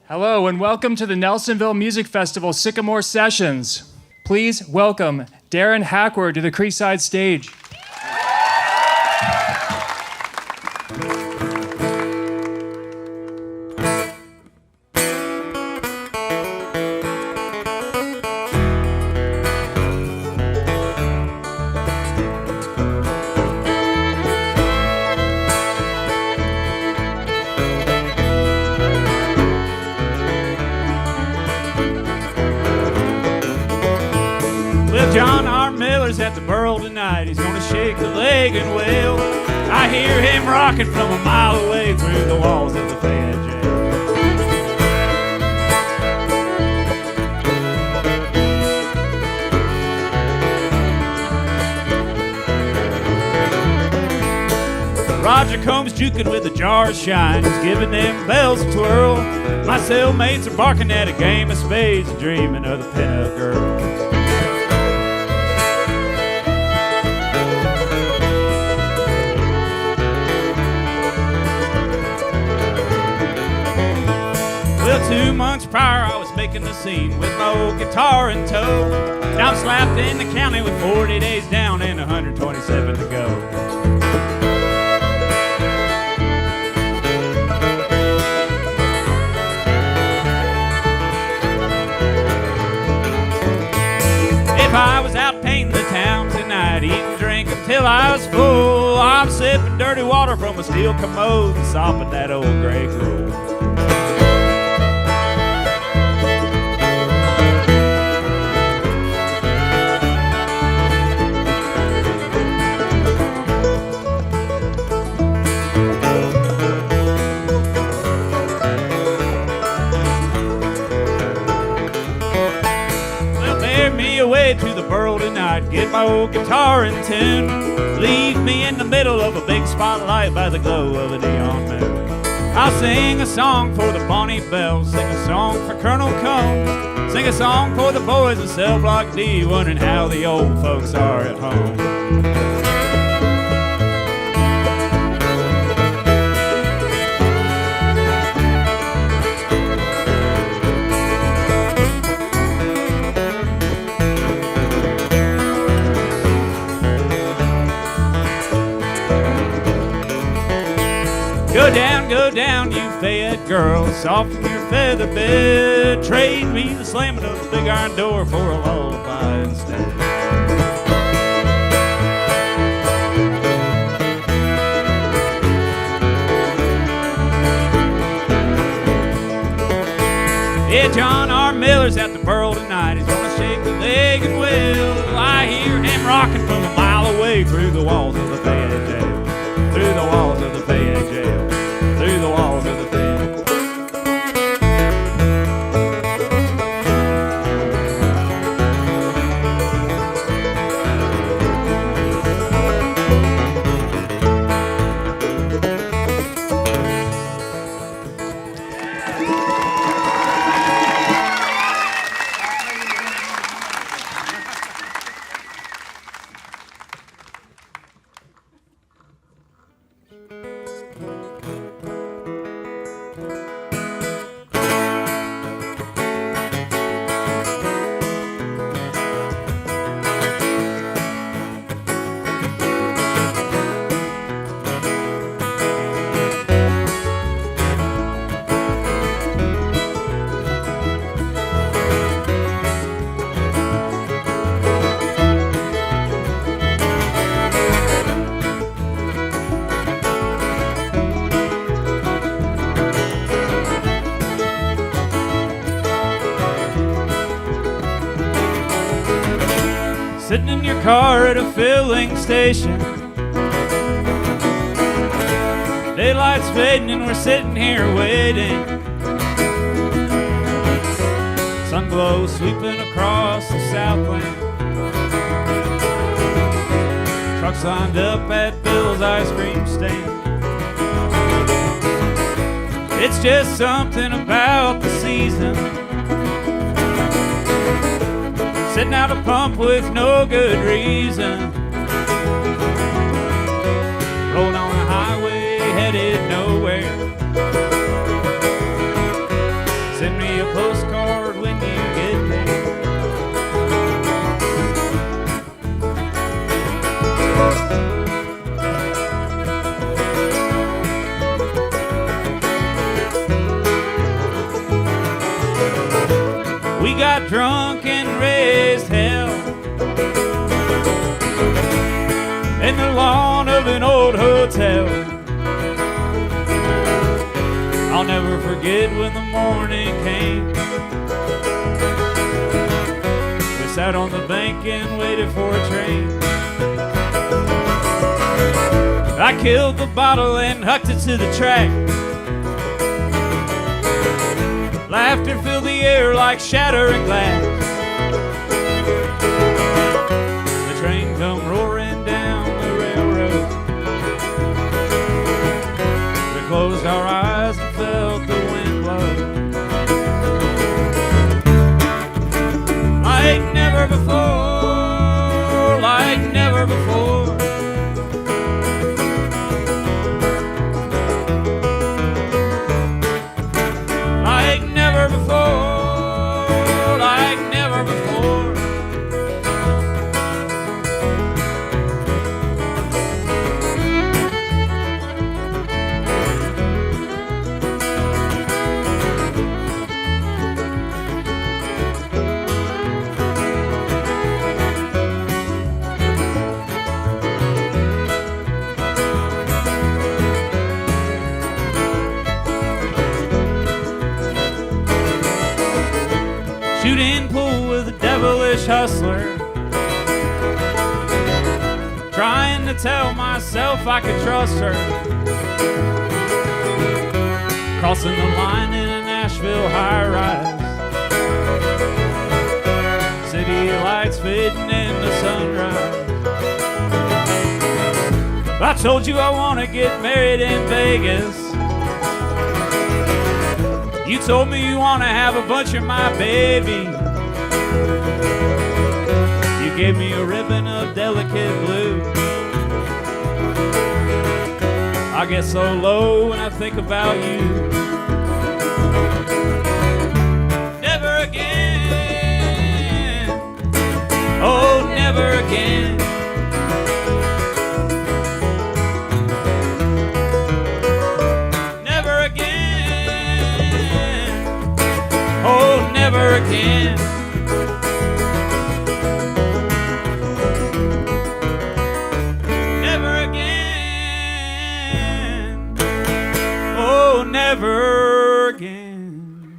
Hello and welcome to the Nelsonville Music Festival Sycamore Sessions. Please welcome Darrin Hacquard to the Creekside stage. John R. Miller's at the Burl tonight. He's gonna shake a leg and wail. I hear him rocking from a mile away through the walls of the Fayette Jail. Roger Combs juking with a jar of shine. He's giving them bells a twirl. My cellmates are barking at a game of spades and dreaming of the pinup girl. Well, 2 months prior, I was making the scene with my old guitar in tow. Now I'm slapped in the county with 40 days down and 127 to go. If I was out painting the town tonight, eating and drinking till I was full, I'm sipping dirty water from a steel commode and sopping that old gray gruel. Away to the Burl tonight, get my old guitar in tune. Leave me in the middle of a big spotlight by the glow of a neon moon. I'll sing a song for the Bonnie Bells, sing a song for Colonel Combs, sing a song for the boys of Cell Block D, wondering how the old folks are at home. Go down, you Fayette girl, soften your feather bed. Trade me the slamming of the big iron door for a lullaby instead. Yeah, John R. Miller's at the Burl tonight. He's gonna shake a leg and wail. I hear him rocking from a mile away through the walls of the Fayette Jail. Through the walls of the Fayette Jail. Through the walls of the Fayette. Sitting in your car at a filling station. Daylight's fading and we're sitting here waiting. Sun glow sweeping across the Southland. Trucks lined up at Bill's ice cream stand. It's just something about the season. Sitting out a pump with no good reason. Rolling on a highway headed nowhere. Send me a postcard when you get there. We got drunk and raised hell in the lawn of an old hotel. I'll never forget when the morning came. We sat on the bank and waited for a train. I killed the bottle and hucked it to the track. Laughter filled the air like shattering glass. The train come roaring down the railroad. We closed our eyes and felt the wind blow. Like never before, like never before. Like never before, like never before. Shooting pool with a devilish hustler, trying to tell myself I could trust her. Crossing the line in a Nashville high-rise, city lights fading into sunrise. I told you I want to get married in Vegas. You told me you want to have a bunch of my babies. You gave me a ribbon of delicate blue. I get so low when I think about you. Never again, oh never again. Oh, never again. Never again. Oh, never again.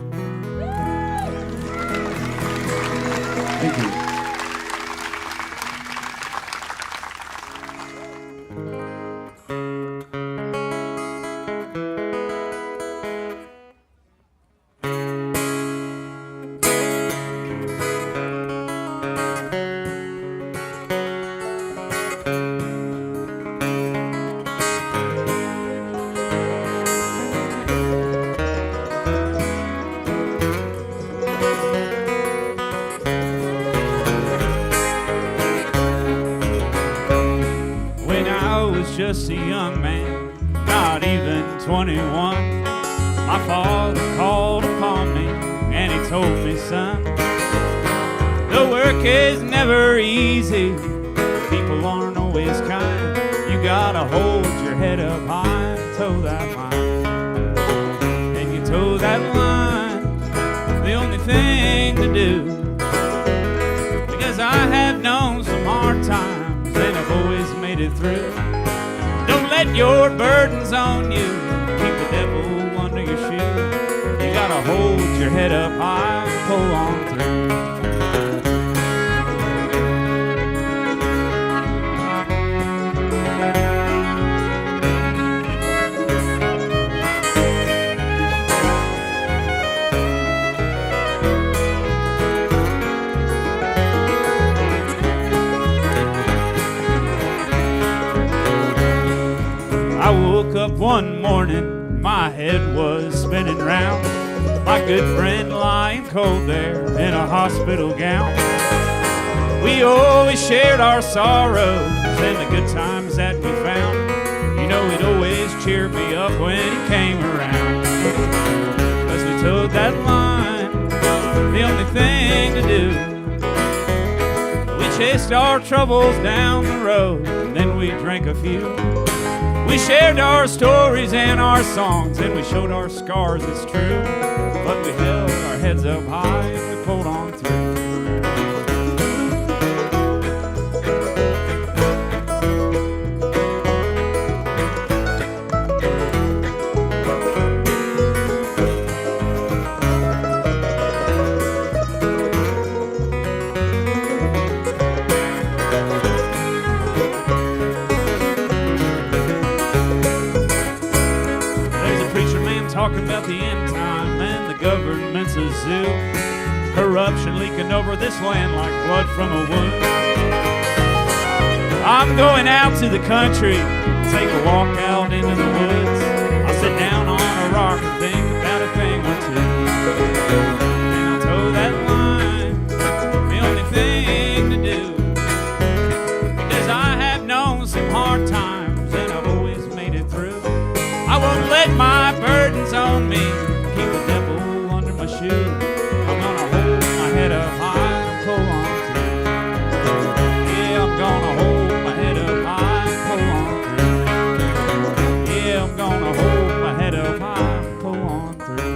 Thank you. Just a young man, not even 21. My father called upon me and he told me, son, the work is never easy. People aren't always kind. You gotta hold your head up high and toe that line. And you toe that line, the only thing to do. Because I have known some hard times and I've always made it through. Don't let your burdens on you keep the devil under your shoe. You gotta hold your head up high and pull on through. I woke up one morning, my head was spinning round. My good friend lying cold there in a hospital gown. We always shared our sorrows and the good times that we found. You know, he'd always cheer me up when he came around. 'Cause we towed that line the only thing to do. We chased our troubles down the road, and then we drank a few. We shared our stories and our songs, and we showed our scars, it's true. But we held our heads up high and we pulled on through. Talking about the end time and the government's a zoo. Corruption leaking over this land like blood from a wound. I'm going out to the country, take a walk out into the woods. I'll sit down on a rock and think about a thing or two. And I'll toe that line, the only thing to do. Because I have known some hard times and I've always made it through. I won't let my burdens on me keep the devil under my shoe. I'm gonna hold my head up high and pull on through. Yeah, I'm gonna hold my head up high and pull on through. Yeah, I'm gonna hold my head up high and pull on through.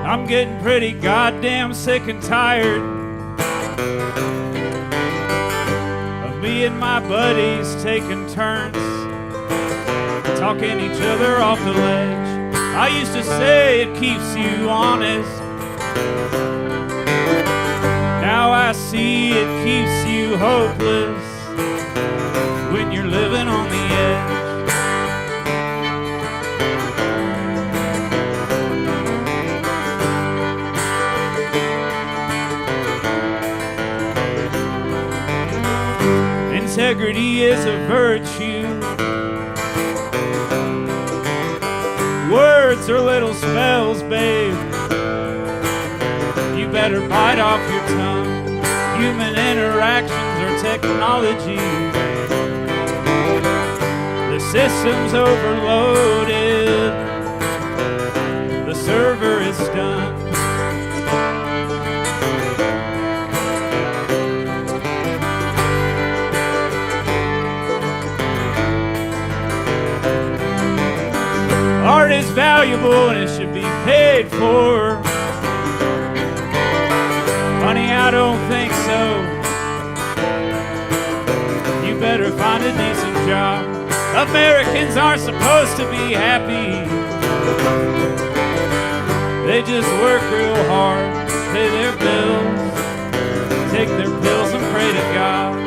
I'm getting pretty goddamn sick and tired of me and my buddies taking turns, talking each other off the ledge. I used to say it keeps you honest. Now I see it keeps you hopeless when you're living on the edge. Integrity is a virtue. Words are little spells, babe. You better bite off your tongue. Human interactions are technology. The system's overloaded. The server is stunned. Art is valuable and it should be paid for. Honey, I don't think so. You better find a decent job. Americans aren't supposed to be happy. They just work real hard, pay their bills, take their pills and pray to God.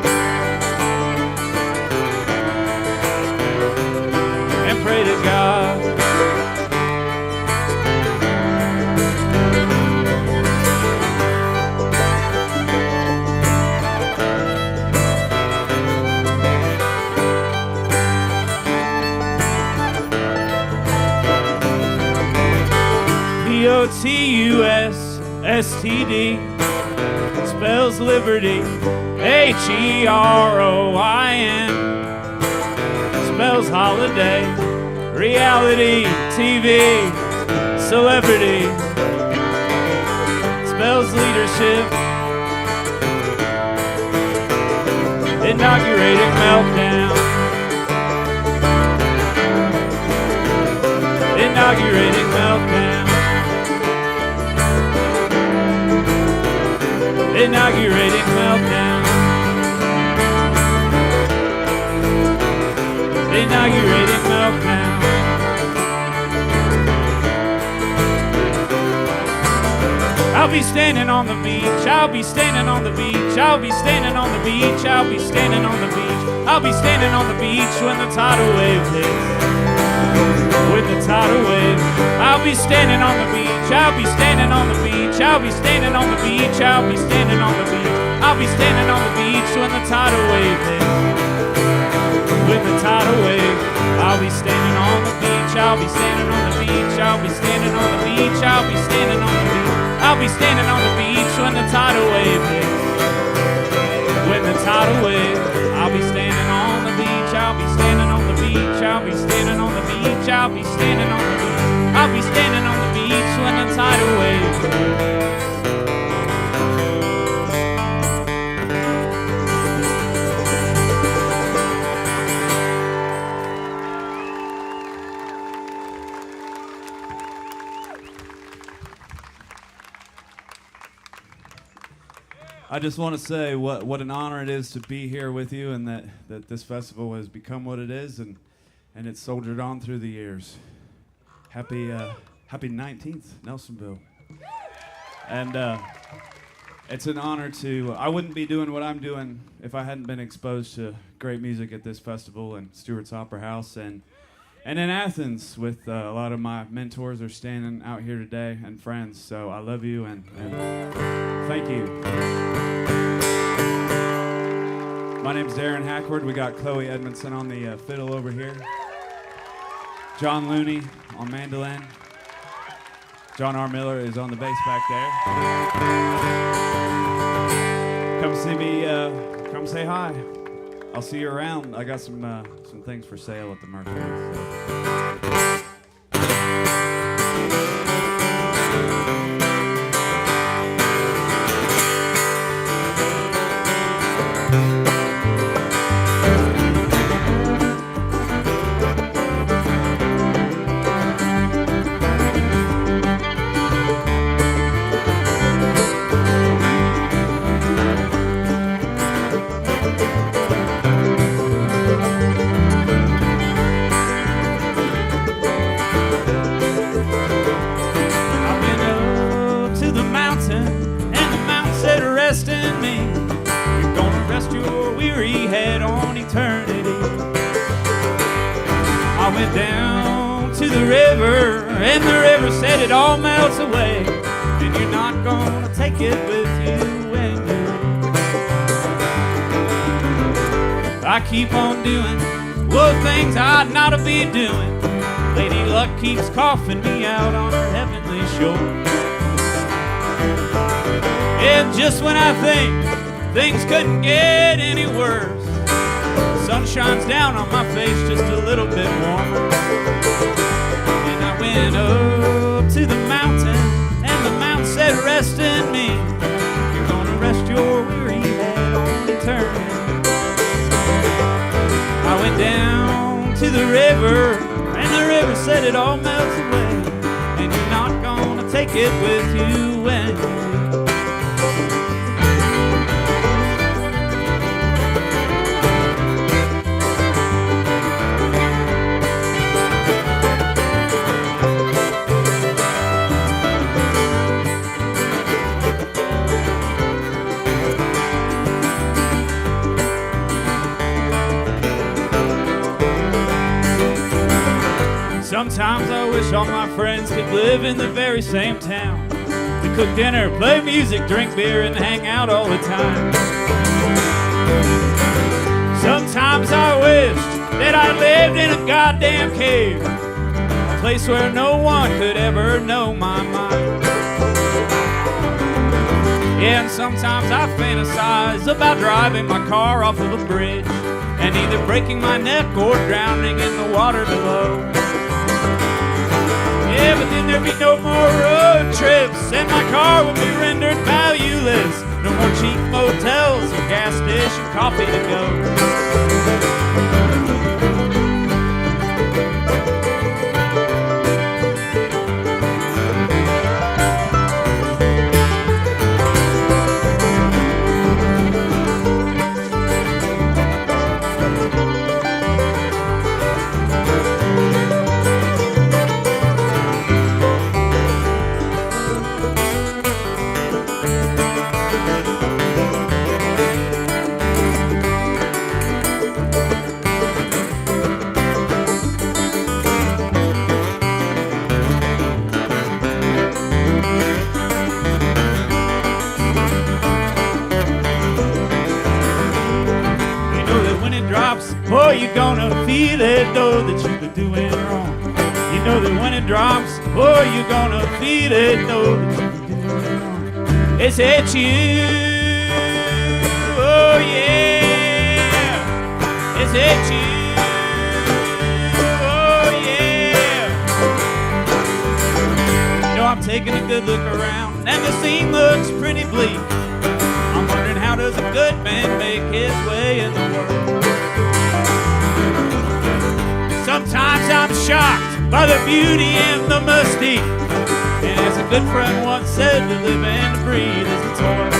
And pray to God. P-O-T-U-S-S-T-D spells liberty. H-E-R-O-I-N spells holiday. Reality, TV, celebrity spells leadership. Inaugurating meltdown. Inaugurating meltdown. Inaugurating meltdown. Inaugurating meltdown. I'll be standing on the beach. I'll be standing on the beach. I'll be standing on the beach. I'll be standing on the beach. I'll be standing on the beach when the tidal wave hits. tidal wave. I'll be standing on the beach, I'll be standing on the beach, I'll be standing on the beach, I'll be standing on the beach, I'll be standing on the beach when the tidal wave hits. When the tidal wave, I'll be standing on the beach, I'll be standing on the beach, I'll be standing on the beach, I'll be standing on the beach, I'll be standing on the beach when the tidal wave hits. When the tidal wave, I'll be standing on the beach, I'll be standing on the beach, I'll be standing on the beach, I'll be standing on the beach, I'll be standing on the beach when the tidal wave hits. I just want to say what an honor it is to be here with you, and that this festival has become what it is, and it's soldiered on through the years. Happy 19th, Nelsonville. And it's an honor to, I wouldn't be doing what I'm doing if I hadn't been exposed to great music at this festival and Stewart's Opera House, and in Athens with a lot of my mentors are standing out here today, and friends. So I love you, and thank you. My name's Darrin Hacquard. We got Chloe Edmondson on the fiddle over here. John Looney on mandolin. John R. Miller is on the bass back there. Come see me, come say hi. I'll see you around. I got some things for sale at the merch booth. Down to the river, and the river said it all melts away, and you're not gonna take it with you when you. I keep on doing things I'd not be doing. Lady Luck keeps coughing me out on her heavenly shore. And just when I think things couldn't get any worse, sun shines down on my face just a little bit warmer. And I went up to the mountain, and the mountain said, rest in me. You're gonna rest your weary head on eternity. I went down to the river, and the river said it all melts away, and you're not gonna take it with you when you leave. Sometimes I wish all my friends could live in the very same town. We cook dinner, play music, drink beer, and hang out all the time. Sometimes I wished that I lived in a goddamn cave, a place where no one could ever know my mind. Yeah, and sometimes I fantasize about driving my car off of a bridge and either breaking my neck or drowning in the water below. Yeah, but then there'd be no more road trips, and my car would be rendered valueless. No more cheap motels, a gas dish, and coffee to go. know that you've been doing wrong. You know that when it drops, oh, you're gonna feel it. Know that you've been doing wrong. It's at you, oh yeah. It's at you, oh yeah. You know I'm taking a good look around, and the scene looks pretty bleak. I'm wondering, how does a good man make his way in the world? Sometimes I'm shocked by the beauty and the mystique. And as a good friend once said, to live and to breathe is a toil.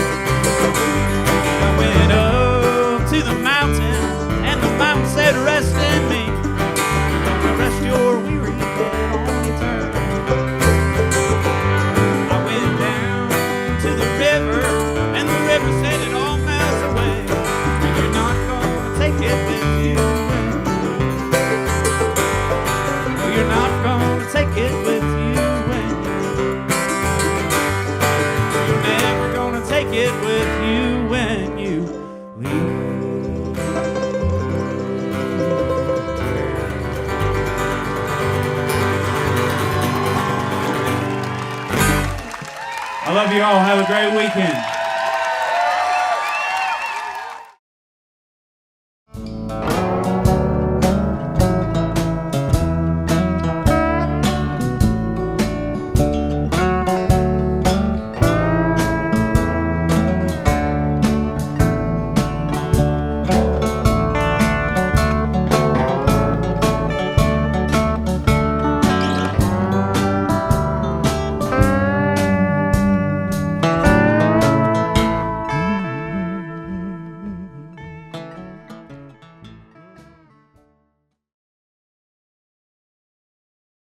I went up to the mountain, and the mountain said, rest in me. Rest your weary head on eternity. I went down to the river, and the river said it all melts away. You're not gonna take it with you. You're not gonna take it with you when you're never gonna take it with you when you leave. I love you all. Have a great weekend.